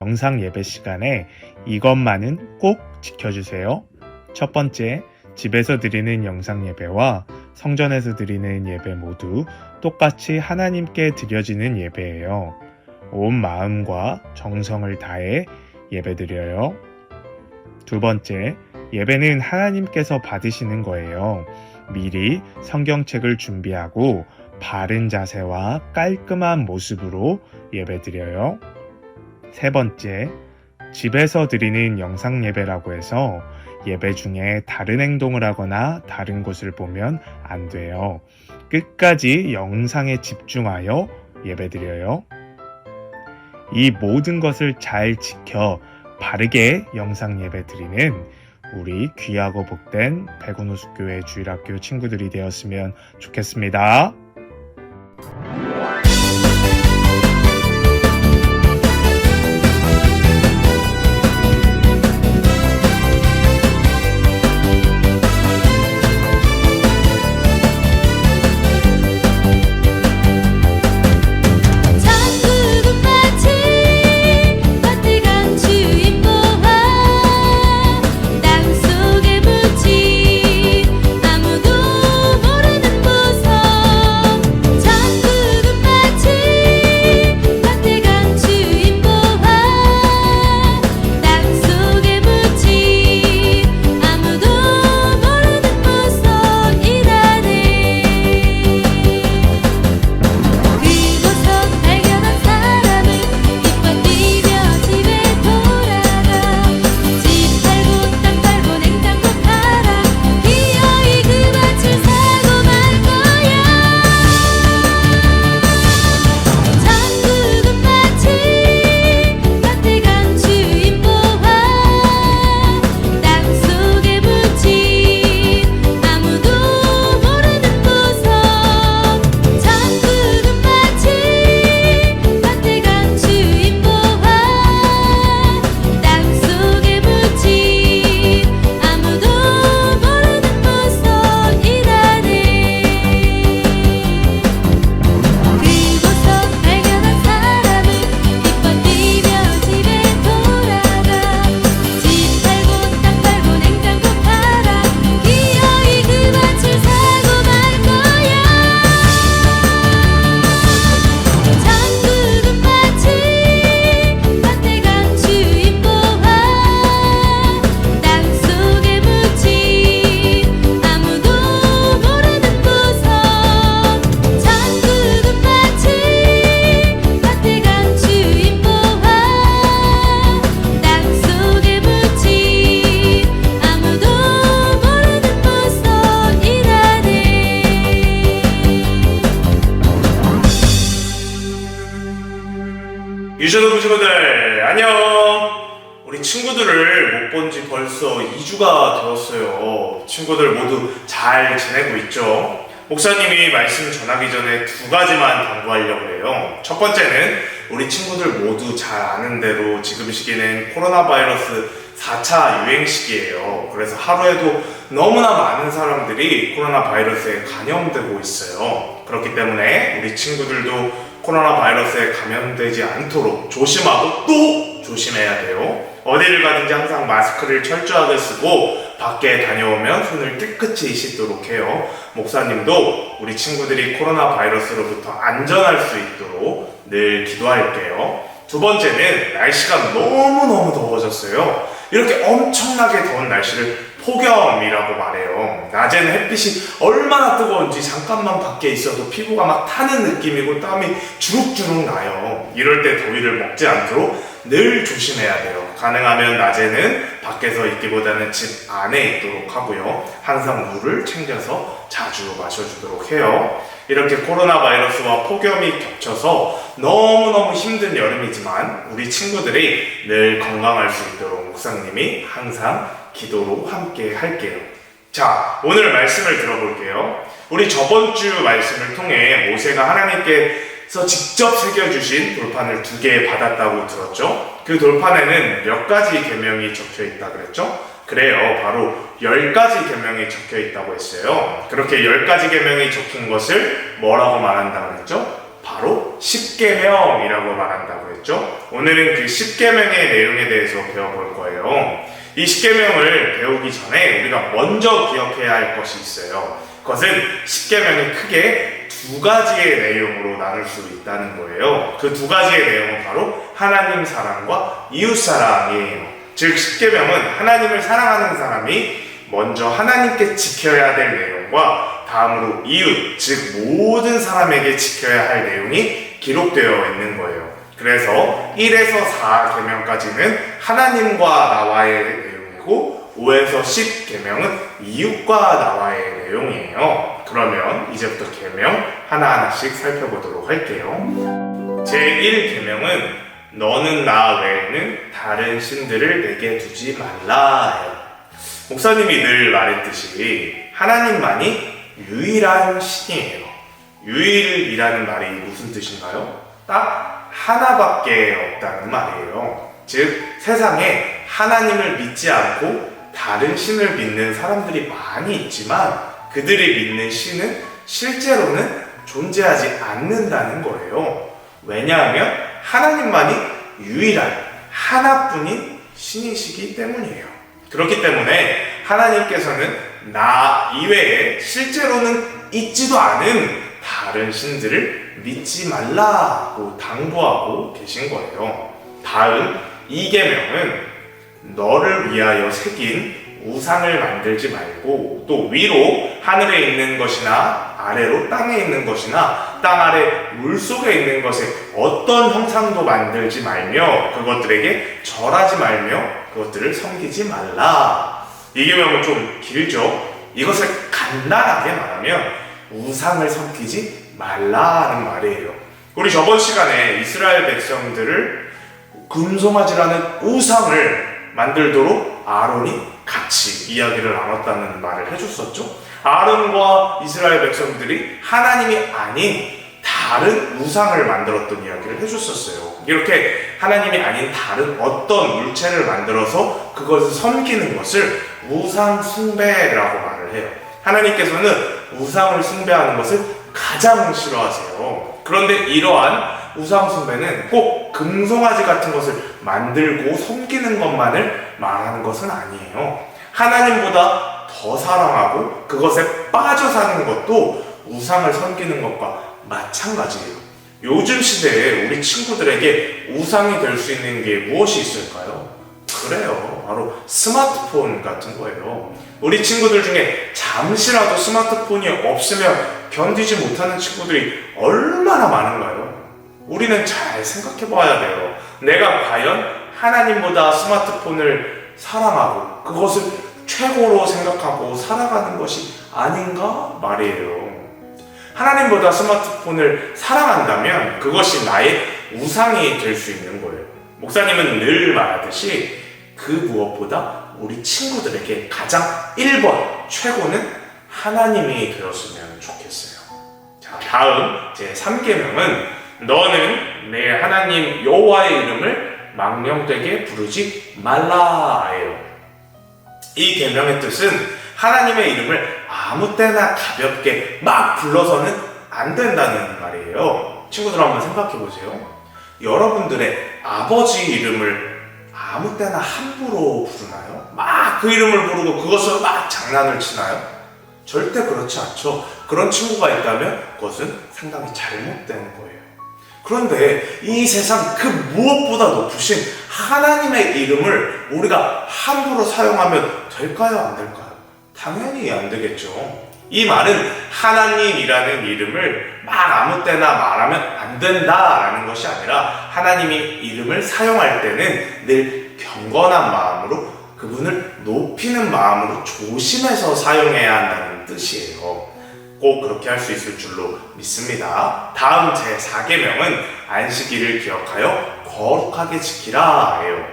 영상 예배 시간에 이것만은 꼭 지켜주세요. 첫 번째, 집에서 드리는 영상 예배와 성전에서 드리는 예배 모두 똑같이 하나님께 드려지는 예배예요. 온 마음과 정성을 다해 예배드려요. 두 번째, 예배는 하나님께서 받으시는 거예요. 미리 성경책을 준비하고 바른 자세와 깔끔한 모습으로 예배드려요. 세 번째, 집에서 드리는 영상 예배라고 해서 예배 중에 다른 행동을 하거나 다른 곳을 보면 안 돼요. 끝까지 영상에 집중하여 예배드려요. 이 모든 것을 잘 지켜 바르게 영상 예배 드리는 우리 귀하고 복된 백운호숫교회 주일학교 친구들이 되었으면 좋겠습니다. 유저노부 친구들 안녕. 우리 친구들을 못 본 지 벌써 2주가 되었어요. 친구들 모두 잘 지내고 있죠? 목사님이 말씀 전하기 전에 두 가지만 당부하려고 해요. 첫 번째는 우리 친구들 모두 잘 아는 대로 지금 시기는 코로나 바이러스 4차 유행 시기예요. 그래서 하루에도 너무나 많은 사람들이 코로나 바이러스에 감염되고 있어요. 그렇기 때문에 우리 친구들도 코로나 바이러스에 감염되지 않도록 조심하고 또 조심해야 돼요. 어디를 가든지 항상 마스크를 철저하게 쓰고 밖에 다녀오면 손을 깨끗이 씻도록 해요. 목사님도 우리 친구들이 코로나 바이러스로부터 안전할 수 있도록 늘 기도할게요. 두 번째는 날씨가 너무너무 더워졌어요. 이렇게 엄청나게 더운 날씨를 폭염이라고 말해요. 낮에는 햇빛이 얼마나 뜨거운지 잠깐만 밖에 있어도 피부가 막 타는 느낌이고 땀이 주룩주룩 나요. 이럴 때 더위를 먹지 않도록 늘 조심해야 돼요. 가능하면 낮에는 밖에서 있기보다는 집 안에 있도록 하고요. 항상 물을 챙겨서 자주 마셔주도록 해요. 이렇게 코로나 바이러스와 폭염이 겹쳐서 너무너무 힘든 여름이지만 우리 친구들이 늘 건강할 수 있도록 목사님이 항상 기도로 함께 할게요. 자, 오늘 말씀을 들어볼게요. 우리 저번 주 말씀을 통해 모세가 하나님께서 직접 새겨주신 돌판을 2개 받았다고 들었죠? 그 돌판에는 몇 가지 계명이 적혀 있다 그랬죠? 그래요. 바로 10가지 계명이 적혀 있다고 했어요. 그렇게 10가지 계명이 적힌 것을 뭐라고 말한다고 그랬죠? 바로 십계명이라고 말한다고 했죠. 오늘은 그 십계명의 내용에 대해서 배워볼 거예요. 이 십계명을 배우기 전에 우리가 먼저 기억해야 할 것이 있어요. 그것은 십계명이 크게 두 가지의 내용으로 나눌 수 있다는 거예요. 그 두 가지의 내용은 바로 하나님 사랑과 이웃 사랑이에요. 즉 십계명은 하나님을 사랑하는 사람이 먼저 하나님께 지켜야 될 내용과 다음으로 이웃, 즉 모든 사람에게 지켜야 할 내용이 기록되어 있는 거예요. 그래서 1에서 4 계명까지는 하나님과 나와의 내용이고 5에서 10 계명은 이웃과 나와의 내용이에요. 그러면 이제부터 계명 하나하나씩 살펴보도록 할게요. 제1 계명은 너는 나 외에는 다른 신들을 내게 두지 말라예요. 목사님이 늘 말했듯이 하나님만이 유일한 신이에요. 유일이라는 말이 무슨 뜻인가요? 딱 하나밖에 없다는 말이에요. 즉 세상에 하나님을 믿지 않고 다른 신을 믿는 사람들이 많이 있지만 그들이 믿는 신은 실제로는 존재하지 않는다는 거예요. 왜냐하면 하나님만이 유일한 하나뿐인 신이시기 때문이에요. 그렇기 때문에 하나님께서는 나 이외에 실제로는 있지도 않은 다른 신들을 믿지 말라고 당부하고 계신 거예요. 다음 2계명은 너를 위하여 새긴 우상을 만들지 말고 또 위로 하늘에 있는 것이나 아래로 땅에 있는 것이나 땅 아래 물속에 있는 것에 어떤 형상도 만들지 말며 그것들에게 절하지 말며 그것들을 섬기지 말라. 이 계명은 좀 길죠. 이것을 간단하게 말하면 우상을 섬기지 말라는 말이에요. 우리 저번 시간에 이스라엘 백성들을 금송아지라는 우상을 만들도록 아론이 같이 이야기를 나눴다는 말을 해줬었죠. 아론과 이스라엘 백성들이 하나님이 아닌 다른 우상을 만들었던 이야기를 해줬었어요. 이렇게 하나님이 아닌 다른 어떤 물체를 만들어서 그것을 섬기는 것을 우상 숭배라고 말을 해요. 하나님께서는 우상을 숭배하는 것을 가장 싫어하세요. 그런데 이러한 우상 숭배는 꼭 금송아지 같은 것을 만들고 섬기는 것만을 말하는 것은 아니에요. 하나님보다 더 사랑하고 그것에 빠져 사는 것도 우상을 섬기는 것과 마찬가지예요. 요즘 시대에 우리 친구들에게 우상이 될 수 있는 게 무엇이 있을까요? 그래요. 바로 스마트폰 같은 거예요. 우리 친구들 중에 잠시라도 스마트폰이 없으면 견디지 못하는 친구들이 얼마나 많은가요? 우리는 잘 생각해 봐야 돼요. 내가 과연 하나님보다 스마트폰을 사랑하고 그것을 최고로 생각하고 살아가는 것이 아닌가 말이에요. 하나님보다 스마트폰을 사랑한다면 그것이 나의 우상이 될 수 있는 거예요. 목사님은 늘 말하듯이 그 무엇보다 우리 친구들에게 가장 1번 최고는 하나님이 되었으면 좋겠어요. 자, 다음 제 3계명은 너는 내 하나님 여호와의 이름을 망령되게 부르지 말라예요. 이 계명의 뜻은 하나님의 이름을 아무 때나 가볍게 막 불러서는 안 된다는 말이에요. 친구들 한번 생각해 보세요. 여러분들의 아버지 이름을 아무 때나 함부로 부르나요? 막 그 이름을 부르고 그것으로 막 장난을 치나요? 절대 그렇지 않죠. 그런 친구가 있다면 그것은 상당히 잘못된 거예요. 그런데 이 세상 그 무엇보다 높으신 하나님의 이름을 우리가 함부로 사용하면 될까요? 안 될까요? 당연히 안 되겠죠. 이 말은 하나님이라는 이름을 막 아무 때나 말하면 안 된다라는 것이 아니라 하나님이 이름을 사용할 때는 늘 경건한 마음으로 그분을 높이는 마음으로 조심해서 사용해야 한다는 뜻이에요. 꼭 그렇게 할 수 있을 줄로 믿습니다. 다음 제 4계명은 안식일을 기억하여 거룩하게 지키라 예요.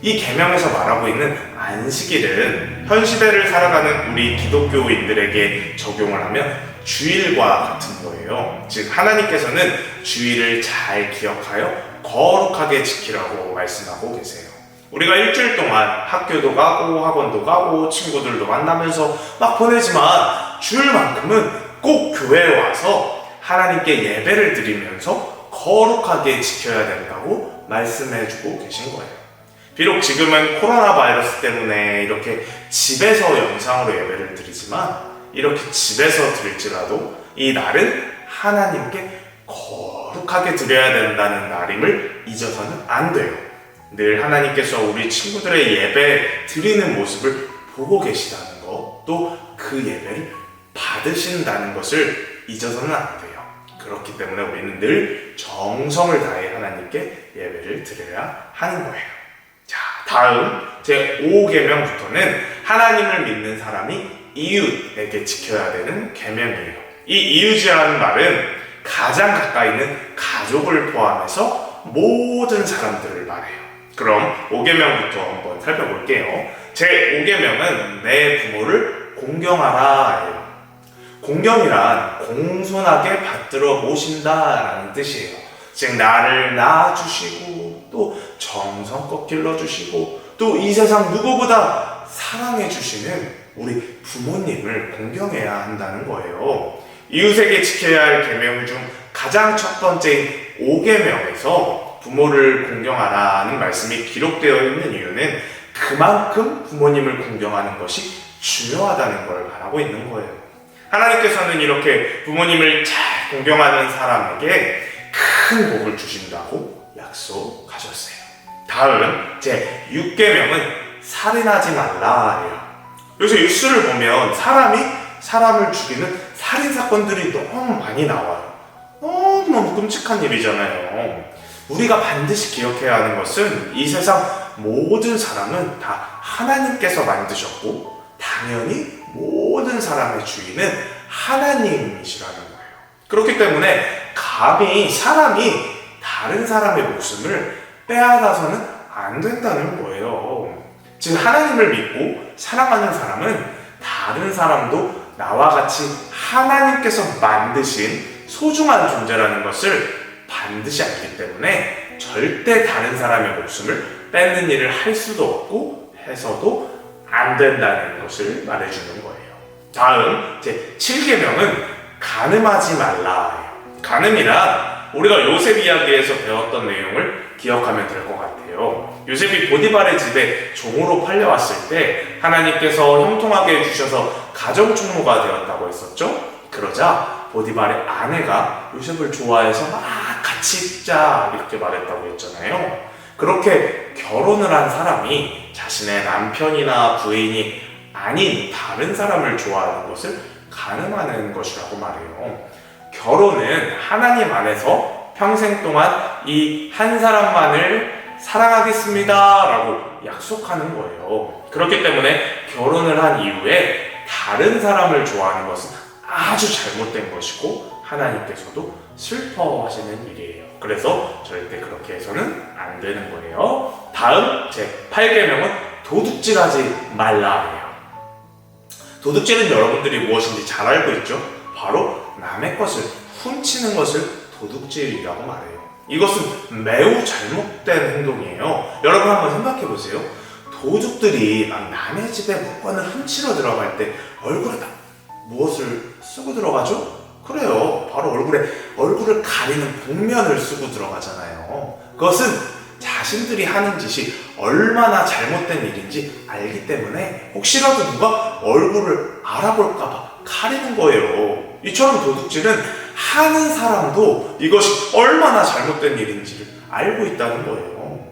이 계명에서 말하고 있는 안식일은 현 시대를 살아가는 우리 기독교인들에게 적용을 하면 주일과 같은 거예요. 즉 하나님께서는 주일을 잘 기억하여 거룩하게 지키라고 말씀하고 계세요. 우리가 일주일 동안 학교도 가고 학원도 가고 친구들도 만나면서 막 보내지만 주일만큼은 꼭 교회에 와서 하나님께 예배를 드리면서 거룩하게 지켜야 된다고 말씀해주고 계신 거예요. 비록 지금은 코로나 바이러스 때문에 이렇게 집에서 영상으로 예배를 드리지만 이렇게 집에서 드릴지라도 이 날은 하나님께 거룩하게 드려야 된다는 날임을 잊어서는 안 돼요. 늘 하나님께서 우리 친구들의 예배 드리는 모습을 보고 계시다는 것, 또 그 예배를 받으신다는 것을 잊어서는 안 돼요. 그렇기 때문에 우리는 늘 정성을 다해 하나님께 예배를 드려야 하는 거예요. 자, 다음 제5계명부터는 하나님을 믿는 사람이 이웃에게 지켜야 되는 계명이에요. 이 이웃이라는 말은 가장 가까이 있는 가족을 포함해서 모든 사람들을 말해요. 그럼 5계명부터 한번 살펴볼게요. 제5계명은 내 부모를 공경하라. 공경이란 공손하게 받들어 모신다라는 뜻이에요. 즉 나를 낳아주시고 또 정성껏 길러주시고 또 이 세상 누구보다 사랑해주시는 우리 부모님을 공경해야 한다는 거예요. 이웃에게 지켜야 할 계명 중 가장 첫 번째인 5계명에서 부모를 공경하라는 말씀이 기록되어 있는 이유는 그만큼 부모님을 공경하는 것이 중요하다는 걸 말하고 있는 거예요. 하나님께서는 이렇게 부모님을 잘 공경하는 사람에게 큰 복을 주신다고 약속하셨어요. 다음 제6계명은 살인하지 말라예요. 요새 뉴스를 보면 사람이 사람을 죽이는 살인사건들이 너무 많이 나와요. 너무너무 끔찍한 일이잖아요. 우리가 반드시 기억해야 하는 것은 이 세상 모든 사람은 다 하나님께서 만드셨고 당연히 모든 사람의 주인은 하나님이시라는 거예요. 그렇기 때문에 감히 사람이 다른 사람의 목숨을 빼앗아서는 안 된다는 거예요. 즉 하나님을 믿고 사랑하는 사람은 다른 사람도 나와 같이 하나님께서 만드신 소중한 존재라는 것을 반드시 알기 때문에 절대 다른 사람의 목숨을 뺏는 일을 할 수도 없고 해서도 안 된다는 것을 말해주는 거예요. 다음 제7계명은 간음하지 말라예요. 간음이란 우리가 요셉 이야기에서 배웠던 내용을 기억하면 될 것 같아요. 요셉이 보디발의 집에 종으로 팔려왔을 때 하나님께서 형통하게 해주셔서 가정총무가 되었다고 했었죠. 그러자 보디발의 아내가 요셉을 좋아해서 막 같이 있자 이렇게 말했다고 했잖아요. 그렇게 결혼을 한 사람이 자신의 남편이나 부인이 아닌 다른 사람을 좋아하는 것을 간음하는 것이라고 말해요. 결혼은 하나님 안에서 평생 동안 이 한 사람만을 사랑하겠습니다 라고 약속하는 거예요. 그렇기 때문에 결혼을 한 이후에 다른 사람을 좋아하는 것은 아주 잘못된 것이고 하나님께서도 슬퍼하시는 일이에요. 그래서 절대 그렇게 해서는 안 되는 거예요. 다음 제8계명은 도둑질하지 말라예요. 도둑질은 여러분들이 무엇인지 잘 알고 있죠? 바로 남의 것을 훔치는 것을 도둑질이라고 말해요. 이것은 매우 잘못된 행동이에요. 여러분 한번 생각해 보세요. 도둑들이 남의 집에 물건을 훔치러 들어갈 때 얼굴에다 무엇을 쓰고 들어가죠? 그래요. 바로 얼굴을 가리는 복면을 쓰고 들어가잖아요. 그것은 자신들이 하는 짓이 얼마나 잘못된 일인지 알기 때문에 혹시라도 누가 얼굴을 알아볼까봐 가리는 거예요. 이처럼 도둑질은 하는 사람도 이것이 얼마나 잘못된 일인지를 알고 있다는 거예요.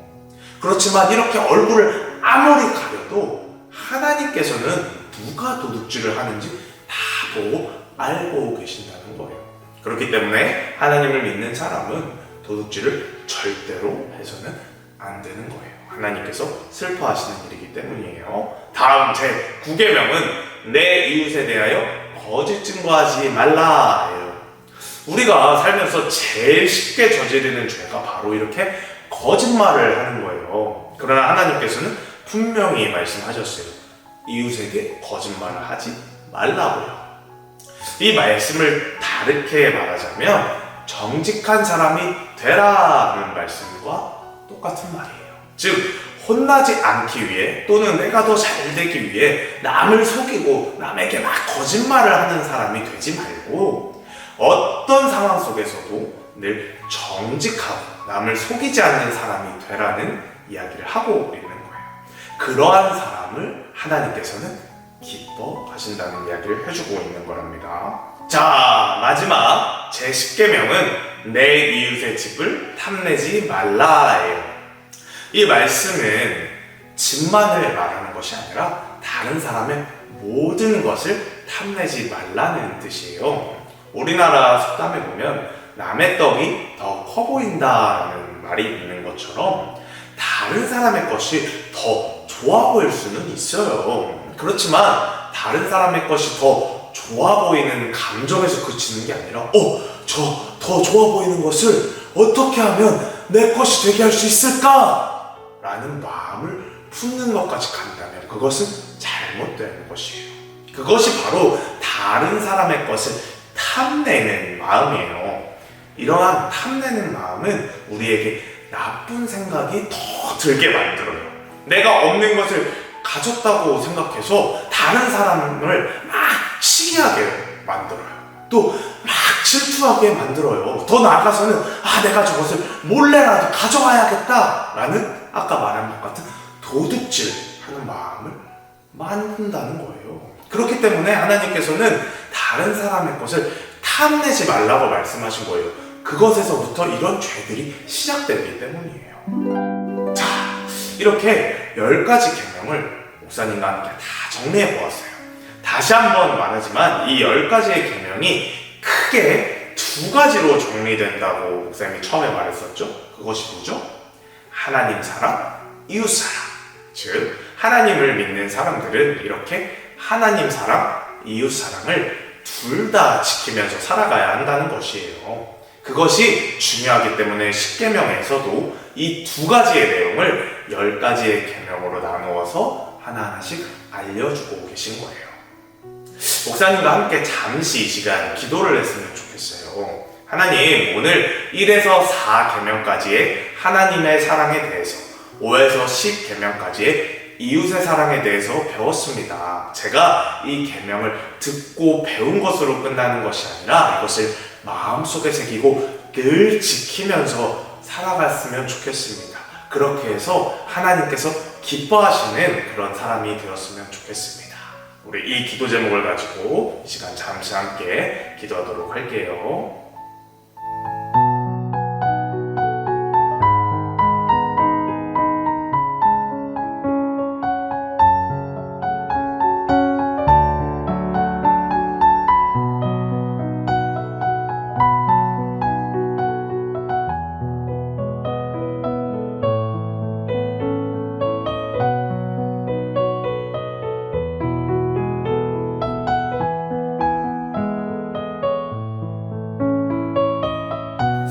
그렇지만 이렇게 얼굴을 아무리 가려도 하나님께서는 누가 도둑질을 하는지 다 보고 알고 계신다는 거예요. 그렇기 때문에 하나님을 믿는 사람은 도둑질을 절대로 해서는 안 되는 거예요. 하나님께서 슬퍼하시는 일이기 때문이에요. 다음 제9계명은 내 이웃에 대하여 거짓 증거하지 말라예요. 우리가 살면서 제일 쉽게 저지르는 죄가 바로 이렇게 거짓말을 하는 거예요. 그러나 하나님께서는 분명히 말씀하셨어요. 이웃에게 거짓말을 하지 말라고요. 이 말씀을 다르게 말하자면 정직한 사람이 되라는 말씀과 똑같은 말이에요. 즉 혼나지 않기 위해 또는 내가 더 잘 되기 위해 남을 속이고 남에게 막 거짓말을 하는 사람이 되지 말고 어떤 상황 속에서도 늘 정직하고 남을 속이지 않는 사람이 되라는 이야기를 하고 있는 거예요. 그러한 사람을 하나님께서는 기뻐하신다는 이야기를 해주고 있는 거랍니다. 자, 마지막 제10계명은 내 이웃의 집을 탐내지 말라예요. 이 말씀은 집만을 말하는 것이 아니라 다른 사람의 모든 것을 탐내지 말라는 뜻이에요. 우리나라 속담에 보면 남의 떡이 더 커 보인다라는 말이 있는 것처럼 다른 사람의 것이 더 좋아 보일 수는 있어요. 그렇지만 다른 사람의 것이 더 좋아 보이는 감정에서 그치는 게 아니라 저 더 좋아 보이는 것을 어떻게 하면 내 것이 되게 할 수 있을까? 라는 마음을 품는 것까지 간다면 그것은 잘못되는 것이에요. 그것이 바로 다른 사람의 것을 탐내는 마음이에요. 이러한 탐내는 마음은 우리에게 나쁜 생각이 더 들게 만들어요. 내가 없는 것을 가졌다고 생각해서 다른 사람을 막 시기하게 만들어요. 또 막 질투하게 만들어요. 더 나아가서는 내가 저것을 몰래라도 가져와야겠다 라는 아까 말한 것 같은 도둑질하는 마음을 만든다는 거예요. 그렇기 때문에 하나님께서는 다른 사람의 것을 탐내지 말라고 말씀하신 거예요. 그것에서부터 이런 죄들이 시작되기 때문이에요. 자, 이렇게 10가지 계명을 목사님과 함께 다 정리해 보았어요. 다시 한번 말하지만 이 10가지의 계명이 크게 2가지로 정리된다고 목사님이 처음에 말했었죠. 그것이 뭐죠? 하나님 사랑, 이웃 사랑. 즉 하나님을 믿는 사람들은 이렇게 하나님 사랑, 이웃 사랑을 둘 다 지키면서 살아가야 한다는 것이에요. 그것이 중요하기 때문에 10계명에서도 이 2가지의 내용을 10가지의 계명으로 나누어서 하나하나씩 알려주고 계신 거예요. 목사님과 함께 잠시 이 시간 기도를 했으면 좋겠어요. 하나님, 오늘 1에서 4계명까지의 하나님의 사랑에 대해서 5에서 10계명까지의 이웃의 사랑에 대해서 배웠습니다. 제가 이 계명을 듣고 배운 것으로 끝나는 것이 아니라 이것을 마음속에 새기고 늘 지키면서 살아갔으면 좋겠습니다. 그렇게 해서 하나님께서 기뻐하시는 그런 사람이 되었으면 좋겠습니다. 우리 이 기도 제목을 가지고 이 시간 잠시 함께 기도하도록 할게요.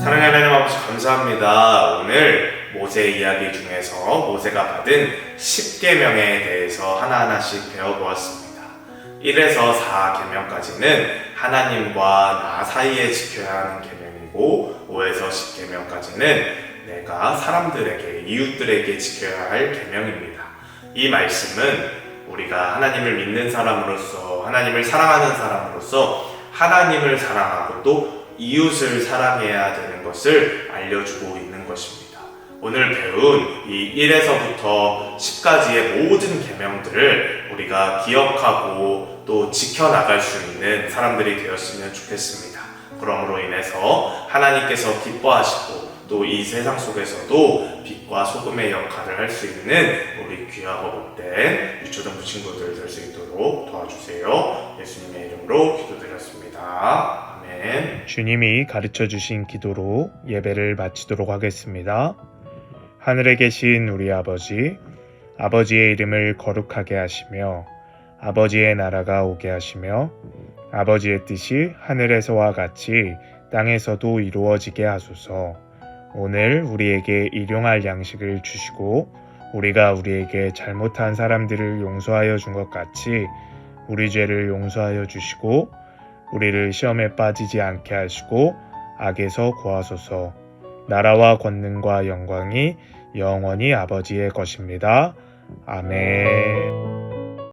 사랑하는 하나님 아버지 감사합니다. 오늘 모세 이야기 중에서 모세가 받은 10계명에 대해서 하나하나씩 배워보았습니다. 1에서 4계명까지는 하나님과 나 사이에 지켜야 하는 계명이고 5에서 10계명까지는 내가 사람들에게, 이웃들에게 지켜야 할 계명입니다. 이 말씀은 우리가 하나님을 믿는 사람으로서, 하나님을 사랑하는 사람으로서 하나님을 사랑하고 또 이웃을 사랑해야 되는 것을 알려주고 있는 것입니다. 오늘 배운 이 1에서부터 10까지의 모든 계명들을 우리가 기억하고 또 지켜나갈 수 있는 사람들이 되었으면 좋겠습니다. 그러므로 인해서 하나님께서 기뻐하시고 또 이 세상 속에서도 빛과 소금의 역할을 할 수 있는 우리 귀하고 복된 유초등부 친구들 될 수 있도록 도와주세요. 예수님의 이름으로 기도드렸습니다. 아멘. 주님이 가르쳐 주신 기도로 예배를 마치도록 하겠습니다. 하늘에 계신 우리 아버지, 아버지의 이름을 거룩하게 하시며 아버지의 나라가 오게 하시며 아버지의 뜻이 하늘에서와 같이 땅에서도 이루어지게 하소서. 오늘 우리에게 일용할 양식을 주시고 우리가 우리에게 잘못한 사람들을 용서하여 준 것 같이 우리 죄를 용서하여 주시고 우리를 시험에 빠지지 않게 하시고 악에서 구하소서. 나라와 권능과 영광이 영원히 아버지의 것입니다. 아멘.